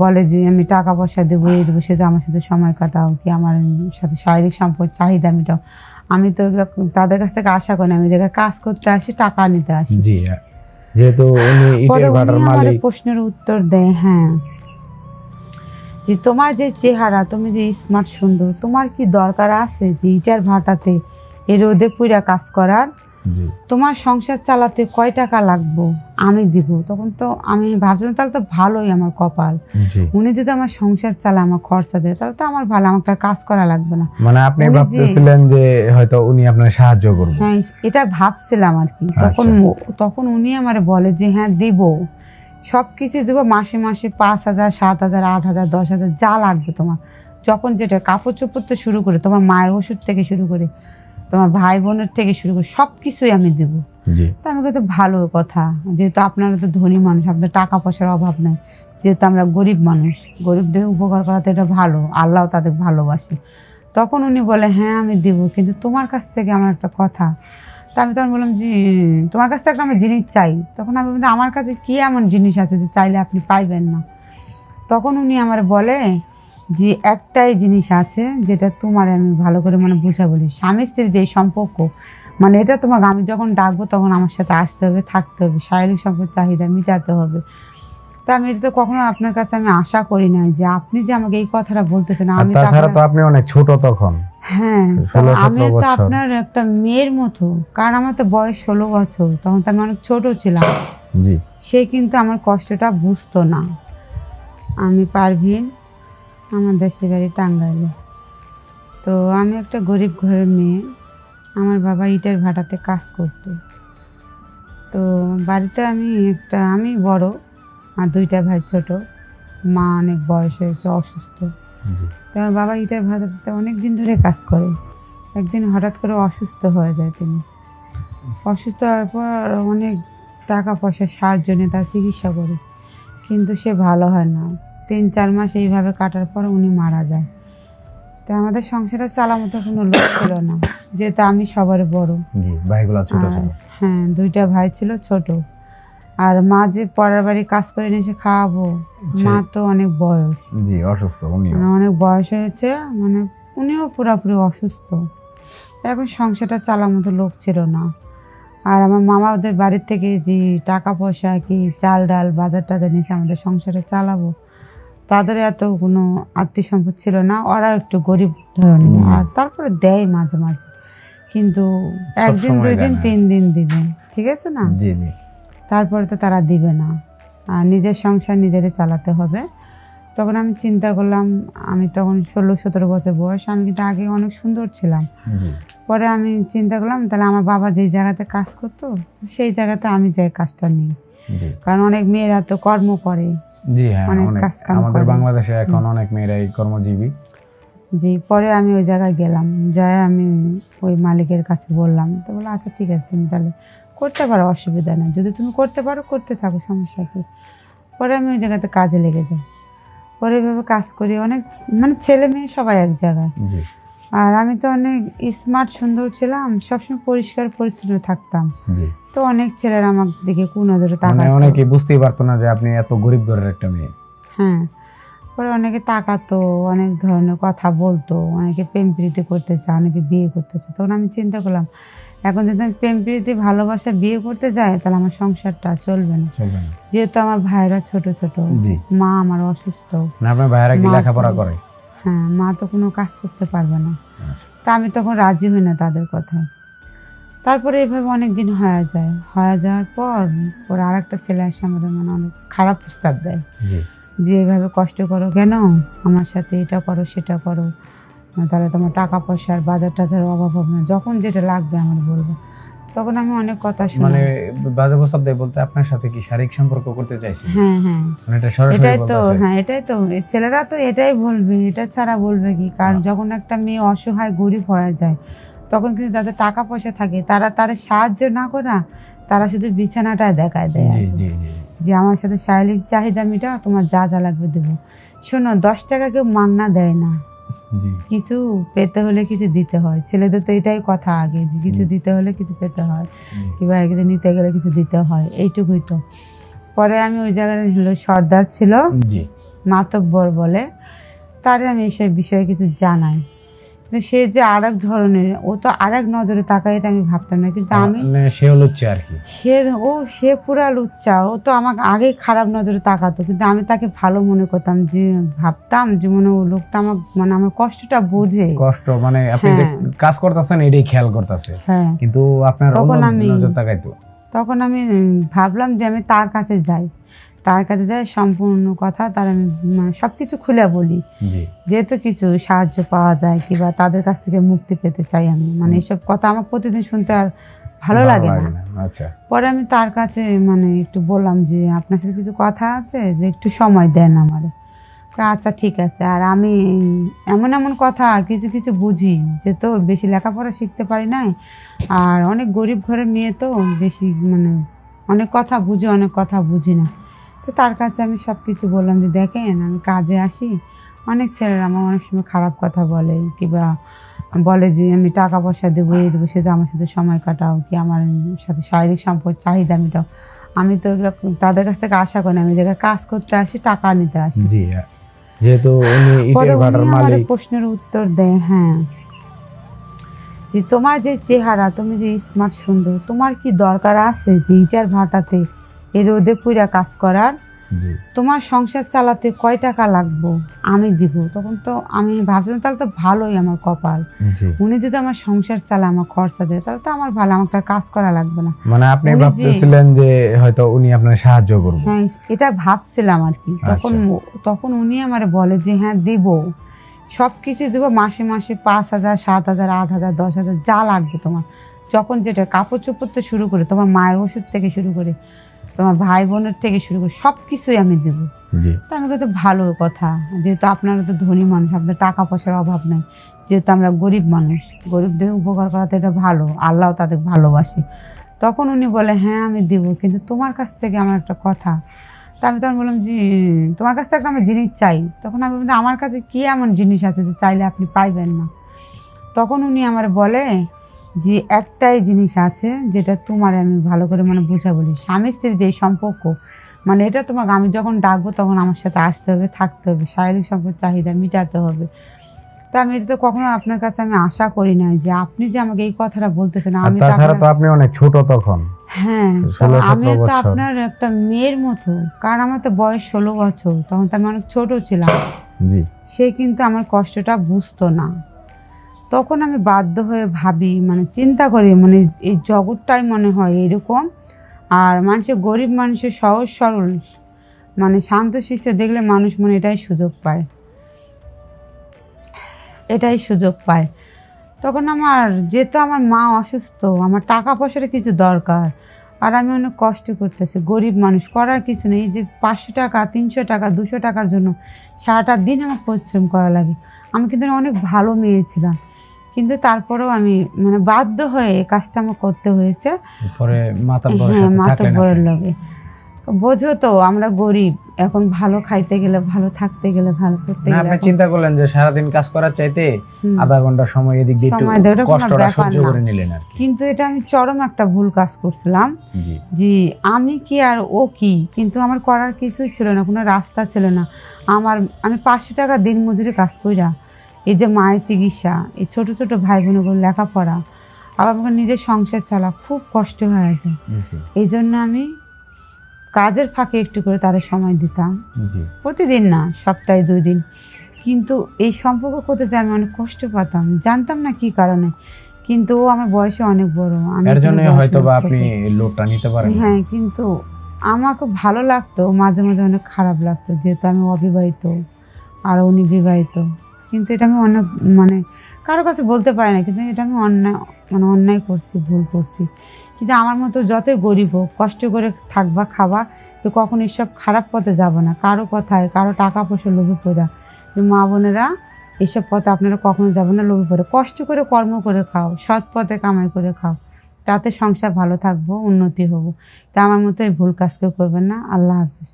বলে যে আমি টাকা পয়সা দেবো, এই দেবো, সে আমার সাথে সময় কাটাও, কি আমার সাথে শারীরিক সম্পর্ক চাহিদা মেটাও। আমি তো এগুলো তাদের কাছ থেকে আশা করি না, আমি জায়গায় কাজ করতে আসি, টাকা নিতে আসি। জি, যেহেতু উনি পরে ইটের ভাটার উনি আমার মালিক। প্রশ্নের উত্তর দেয়, হ্যাঁ, যে তোমার যে চেহারা, তুমি যে স্মার্ট সুন্দর, তোমার কি দরকার আছে যে ইটার ভাটাতে এই রোদে পুইরা কাজ করার? জি তোমার সংসার চালাতে কয় টাকা লাগবো আমি দিব। তখন তো আমি ভাবছিলাম তাহলে তো ভালোই আমার কপাল, জি। উনি যদি আমার সংসার চালায়, আমার খরচা দেয়, তাহলে তো আমার ভালো, আমাকে আর কাজ করা লাগবে না। মানে আপনি উনি যে- ভাবতেছিলেন যে হয়তো উনি আপনার সাহায্য করবে। হ্যাঁ, এটা ভাবছিলাম আর কি। তখন উনি আমার বলে যে হ্যাঁ দিব, সব কিছু দেবো, মাসে মাসে 5,000, 7,000, 8,000, 10,000 যা লাগবে তোমার, যখন যেটা, কাপড় চোপড় তো শুরু করে, তোমার মায়ের ওষুধ থেকে শুরু করে, তোমার ভাই বোনের থেকে শুরু করে সব কিছুই আমি দেবো। জি তো আমি তো ভালো কথা, যেহেতু আপনারা তো ধনী মানুষ, আপনাদের টাকা পয়সার অভাব নেই, যেহেতু আমরা গরিব মানুষ, গরিবদের উপকার করা তো এটা ভালো, আল্লাহ তাদের ভালোবাসে। তখন উনি বলে হ্যাঁ আমি দিব, কিন্তু তোমার কাছ থেকে আমার একটা কথা। তা আমি তখন বললাম যে তোমার কাছ থেকে একটা আমি জিনিস চাই। তখন আমি বললাম আমার কাছে কী এমন জিনিস আছে যে চাইলে আপনি পাইবেন না? তখন উনি আমার বলে যে একটাই জিনিস আছে যেটা তোমার আমি ভালো করে মানে বুঝা বলি, স্বামী স্ত্রীর যে সম্পর্ক, মানে এটা তোমাকে আমি যখন ডাকবো তখন আমার সাথে আসতে হবে, থাকতে হবে, শারীরিক সম্পর্ক চাহিদা মিটাতে হবে। তা আমি এটা তো কখনো আপনার কাছে আমি আশা করি না যে আপনি যে আমাকে এই কথাটা বলতেছেন। আর আমি তাছাড়া তো আপনি অনেক ছোট তখন। হ্যাঁ, 16-17 আমি তো বছর। আপনার একটা মেয়ের মতো, কারণ আমার তো বয়স 16 বছর, তখন তো আমি অনেক ছোট ছিলাম। জি সে কিন্তু আমার কষ্টটা বুঝতো না। আমি পারভিন, আমার দেশের বাড়ি টাঙ্গাইলে। তো আমি একটা গরিব ঘরের মেয়ে, আমার বাবা ইটের ভাটাতে কাজ করতো। তো বাড়িতে আমি বড়, আর 2টা ভাই ছোট, মা অনেক বয়স হয়েছে, অসুস্থ। তো আমার বাবা ইটের ভাটাতে অনেক দিন ধরে কাজ করে। একদিন হঠাৎ করে অসুস্থ হয়ে যায় তিনি। অসুস্থ হওয়ার পর অনেক টাকা পয়সার সাহায্য নিয়ে তার চিকিৎসা করি, কিন্তু সে ভালো হয় না। 3-4 মাস এইভাবে কাটার পর উনি মারা যায়। তো আমাদের সংসারে চালার মতো কোনো লোক ছিল না, যেহেতু আমি সবার বড়। জি, ভাইগুলা ছোট ছোট। হ্যাঁ, 2টা ভাই ছিল ছোট। আর মা যে পরের বাড়ি কাজ করে নিয়ে এসে খাওয়াবো, মা তো অনেক বয়স, জি অসুস্থ উনিও। মানে অনেক বয়স হয়েছে, মানে উনিও পুরোপুরি অসুস্থ। এখন সংসারটা চালার মতো লোক ছিল না। আর আমার মামাদের বাড়ির থেকে যে টাকা পয়সা, কি চাল ডাল বাজার টাজার নিয়ে এসে আমাদের সংসারে চালাবো, তাদের এত কোনো আত্মীয় সম্পদ ছিল না, ওরা একটু গরিব ধরনের। আর তারপরে দেয় মাঝে মাঝে, কিন্তু একদিন, 2 দিন, 3 দিন দিবে, ঠিক আছে না? জি জি। তারপরে তো তারা দিবে না, আর নিজের সংসার নিজেদের চালাতে হবে। তখন আমি চিন্তা করলাম, আমি তখন 16-17 বছর বয়স, আমি কিন্তু আগে অনেক সুন্দর ছিলাম। পরে আমি চিন্তা করলাম তাহলে আমার বাবা যেই জায়গাতে কাজ করতো সেই জায়গাতে আমি যাই কাজটা নিই, কারণ অনেক মেয়েরা তো কর্ম করে। জি হ্যাঁ, অনেক অনেক কাজ কাম আমাদের করে। বাংলাদেশে এখন অনেক মেয়েরাই কর্মজীবী। জি, পরে আমি ওই জায়গায় গেলাম, যাই আমি ওই মালিকের কাছে বললাম, তো বললো আচ্ছা ঠিক আছে, তুমি তাহলে করতে পারো, অসুবিধা নেই, যদি তুমি করতে পারো করতে থাকো, সমস্যা কী। পরে আমি ওই জায়গাতে কাজে লেগে যাই। পরে এভাবে কাজ করি, অনেক মানে ছেলে মেয়ে সবাই এক জায়গায়। জি আর আমি তো অনেক স্মার্ট সুন্দর ছিলাম, সবসময় পরিষ্কার পরিচ্ছন্ন থাকতাম। জি। তো অনেক ছেলেরা আমার দিকে কুনজরে মানে তাকাতো। অনেকে বুঝতেই পারতো না যে আপনি এত গরিব ঘরের একটা মেয়ে। হ্যাঁ, পরে অনেকে তাকাতো, অনেক ধরনের কথা বলতো, অনেকে প্রেম প্রীতি করতে চায়, অনেকে বিয়ে করতে চায়। তখন আমি চিন্তা করলাম, এখন যদি আমি প্রেম প্রীতি ভালোবাসা বিয়ে করতে যাই, তাহলে আমার সংসারটা চলবে না, চলবে না। যেহেতু আমার ভাইরা ছোট ছোট, জি। মা আমার অসুস্থ। না আপনার ভাইয়েরা কি মা লেখাপড়া করে? হ্যাঁ, মা তো কোনো কাজ করতে পারবে না। তা আমি তখন রাজি হই না তাদের কথায়। তারপরে এইভাবে অনেক দিন হয়ে যায়, হয়ে যাওয়ার পর ওর আরেকটা ছেলে আসে আমাদের, মানে অনেক খারাপ প্রস্তাব দেয় যে এইভাবে কষ্ট করো কেন, আমার সাথে এটা করো সেটা করো, তাহলে তোমার টাকা পয়সার বাজার টাজার অভাব হবে না, যখন যেটা লাগবে আমার বলবো। তখন আমি অনেক কথা শুনি। মানে বাজে প্রস্তাব দেয় বলতে আপনার সাথে কি শারীরিক সম্পর্ক করতে চাইছে? হ্যাঁ হ্যাঁ, মানে এটা সরাসরি এটাই তো, বলতেছে? হ্যাঁ এটাই তো, ছেলেরা তো এটাই বলবে, এটা ছাড়া বলবে কি? কারণ যখন একটা মেয়ে অসহায় গরিব হয়ে যায়, তখন কিন্তু যাদের টাকা পয়সা থাকে তারা তার সাহায্য না করে, তারা শুধু বিছানাটায় দেখায় দেয় জি জি জি। যে আমার সাথে শারীরিক চাহিদা মিটাও, তোমার যা যা লাগবে দেবো। শোনো, 10 টাকা কেউ মাগনা দেয় না, জি কিছু পেতে হলে কিছু দিতে হয়। ছেলেদের তো এটাই কথা আগে, যে কিছু দিতে হলে কিছু পেতে হয়, কিংবা কিছু নিতে গেলে কিছু দিতে হয়, এইটুকুই তো। পরে আমি ওই জায়গায় সর্দার ছিল, জি মাতব্বর বলে, তারে আমি এসব বিষয়ে কিছু জানাই। কিন্তু সে যে আরেক ধরনের, ও তো আরেক নজরে তাকায়, এটা আমি ভাবতাম না। কিন্তু আমি মানে সে হলো হচ্ছে আর কি। সে পুরা লুচ্চা, ও তো আমাকে আগেই খারাপ নজরে তাকাতো, কিন্তু আমি তাকে ভালো মনে করতাম, যে ভাবতাম যে মনে ও লোকটা আমার মানে আমার কষ্টটা বোঝে। কষ্ট মানে আপনি যে কাজ করতেছেন এটাই খেয়াল করতেছে, হ্যাঁ, কিন্তু আপনার অন্য নজর তাকাইতো। তখন আমি ভাবলাম যে আমি তার কাছে যাই, সম্পূর্ণ কথা তার আমি মানে সব কিছু খুলে বলি, জি যেহেতু কিছু সাহায্য পাওয়া যায় কিংবা তাদের কাছ থেকে মুক্তি পেতে চাই আমি। মানে এসব কথা আমার প্রতিদিন শুনতে আর ভালো লাগে না। আচ্ছা, পরে আমি তার কাছে মানে একটু বললাম যে আপনার সাথে কিছু কথা আছে, যে একটু সময় দেন আমার। আচ্ছা ঠিক আছে। আর আমি এমন এমন কথা কিছু কিছু বুঝি, যে তো বেশি লেখাপড়া শিখতে পারি নাই, আর অনেক গরিব ঘরের মেয়ে, তো বেশি মানে অনেক কথা বুঝি, অনেক কথা বুঝি না। তো তার কাছে আমি সব কিছু বললাম যে দেখেন, আমি কাজে আসি, অনেক ছেলেরা আমার অনেক সময় খারাপ কথা বলে, কিংবা বলে যে আমি টাকা পয়সা দেবো, এই দেবো, সে যে আমার সাথে সময় কাটাও, কি আমার সাথে শারীরিক সম্পর্ক চাহিদা মেটাও। আমি তো এগুলো তাদের কাছ থেকে আশা করি না, আমি জায়গায় কাজ করতে আসি, টাকা নিতে আসি। জি, যেহেতু উনি ইটের ভাটার মালিক। প্রশ্নের উত্তর দেয়, হ্যাঁ, যে তোমার যে চেহারা, তুমি যে স্মার্ট সুন্দর, তোমার কি দরকার আছে যে ইটার ভাটাতে এই রোদে পুরা কাজ করার? জি, তোমার সংসার চালাতে কয় টাকা লাগবো আমি দিব। তখন তো আমি ভাবছিলাম তাহলে তো ভালোই আমার কপাল, জি। উনি যদি আমার সংসার চালায়, আমার খরচা দেয়, তাহলে তো আমার ভালো, আমাকে আর কাজ করা লাগবে না। মানে আপনি ভাবতেছিলেন যে হয়তো উনি আপনার সাহায্য করবে। হ্যাঁ, এটা ভাবছিলাম আর কি। তখন উনি আমার বলে যে হ্যাঁ দিব, সব কিছু দেবো, মাসে মাসে 5,000, 7,000, 8,000, 10,000 যা লাগবে তোমার, যখন যেটা, কাপড় চোপড় থেকে শুরু করে, তোমার মায়ের ওষুধ থেকে শুরু করে, তোমার ভাই বোনের থেকে শুরু করে সব কিছুই আমি দেবো। জি, তো আমি তো ভালো কথা, যেহেতু আপনারা তো ধনী মানুষ, আপনার টাকা পয়সার অভাব নাই, যেহেতু আমরা গরিব মানুষ, গরিবদের উপকার করা তো এটা ভালো, আল্লাহ তাদের ভালোবাসে। তখন উনি বলে হ্যাঁ আমি দিব, কিন্তু তোমার কাছ থেকে আমার একটা কথা। তা আমি তখন বললাম যে তোমার কাছ থেকে আমার জিনিস চাই। তখন আমি বললাম আমার কাছে কী এমন জিনিস আছে যে চাইলে আপনি পাইবেন না? তখন উনি আমার বলে যে একটাই জিনিস আছে, যেটা তোমার আমি ভালো করে মানে বুঝা বলি, স্বামী স্ত্রীর যে সম্পর্ক, মানে এটা তোমাকে আমি যখন ডাকবো তখন আমার সাথে আসতে হবে, থাকতে হবে, শারীরিক সম্পর্ক চাহিদা মেটাতে হবে। তা আমি এটা তো কখনো আপনার কাছে আমি আশা করি নাই যে আপনি যে আমাকে এই কথাটা বলতেছেন। আমি তাছাড়া তো আপনি অনেক ছোট তখন। হ্যাঁ, 16-17 আমি তো বছর। আপনার একটা মেয়ের মতো, কারণ আমার তো বয়স 16 বছর, তখন তো আমি অনেক ছোট ছিলাম। জি, সে কিন্তু আমার কষ্টটা বুঝতো না। তখন আমি বাধ্য হয়ে ভাবি, মানে চিন্তা করি, মানে এই জগৎটাই মনে হয় এরকম। আর মানুষের, গরিব মানুষের সহজ সরল মানে শান্তশিষ্ট দেখলে মানুষ মনে এটাই সুযোগ পায়। তখন আমার যেহেতু আমার মা অসুস্থ, আমার টাকা পয়সার কিছু দরকার, আর আমি অনেক কষ্ট করতেছি, গরিব মানুষ, করার কিছু নেই। যে 500 টাকা, 300 টাকা, 200 টাকার জন্য সারাটা দিন আমার পরিশ্রম করা লাগে। আমি কিন্তু অনেক ভালো মেয়ে ছিলাম, কিন্তু তারপরেও আমি মানে বাধ্য হয়ে এই কাজটা আমার করতে হয়েছে। পরে মাতাব্বরের হ্যাঁ, সাথে থাকলেন মাতব্বরের আপনি। লগে। বোঝো তো আমরা গরিব, এখন ভালো খাইতে গেলে, ভালো থাকতে গেলে, ভালো করতে না, গেলে আপনি এখন চিন্তা করলেন যে সারাদিন কাজ করার চাইতে আধা ঘন্টা সময় এদিক দিয়ে একটু সময় দেয়, ওটা কোনো কষ্টটা ব্যাপার সহ্য না। করে নিলেন আর কি। কিন্তু এটা আমি চরম একটা ভুল কাজ করছিলাম, জি, যে আমি কি আর ও কি, কিন্তু আমার করার কিছুই ছিল না, কোনো রাস্তা ছিল না। আমি 500 টাকা দিন মজুরি কাজ কইরা, এই যে মায়ের চিকিৎসা, এই ছোট ছোট ভাই বোনগুলো লেখাপড়া, আবার আমাকে নিজের সংসার চালা খুব কষ্ট হয়ে যায়। জি, এই জন্য আমি কাজের ফাঁকে একটু করে তাদের সময় দিতাম, জি। প্রতিদিন না, সপ্তাহে 2 দিন। কিন্তু এই সম্পর্ক করতে যে আমি অনেক কষ্ট পেতাম, জানতাম না কি কারণে। কিন্তু ও আমার বয়সে অনেক বড়, আমি এর ওর জন্য বয়সে হয়তো বা ছোট। আপনি লোডটা নিতে পারেন। হ্যাঁ, কিন্তু আমাকে ভালো লাগতো, মাঝে মাঝে অনেক খারাপ লাগতো, যেহেতু আমি অবিবাহিত আর উনি বিবাহিত। কিন্তু এটা আমি অনেক মানে কারো কাছে বলতে পারি না, কিন্তু এটা আমি অন্যায় করছি, ভুল করছি। কিন্তু আমার মতো যতই গরিব হোক, কষ্ট করে থাকবা, খাবা, তো কখনো এসব খারাপ পথে যাব না, কারো কথায়, কারো টাকা পয়সা লোভে পড়া। মা বোনেরা, এসব পথে আপনারা কখনো যাবেন না, লোভে পড়ে। কষ্ট করে কর্ম করে খাও, সৎ পথে কামাই করে খাও, তাতে সংসার ভালো থাকবো, উন্নতি হবো। তা আমার মতো এই ভুল কাজ কেউ করবেন না। আল্লাহ হাফিজ।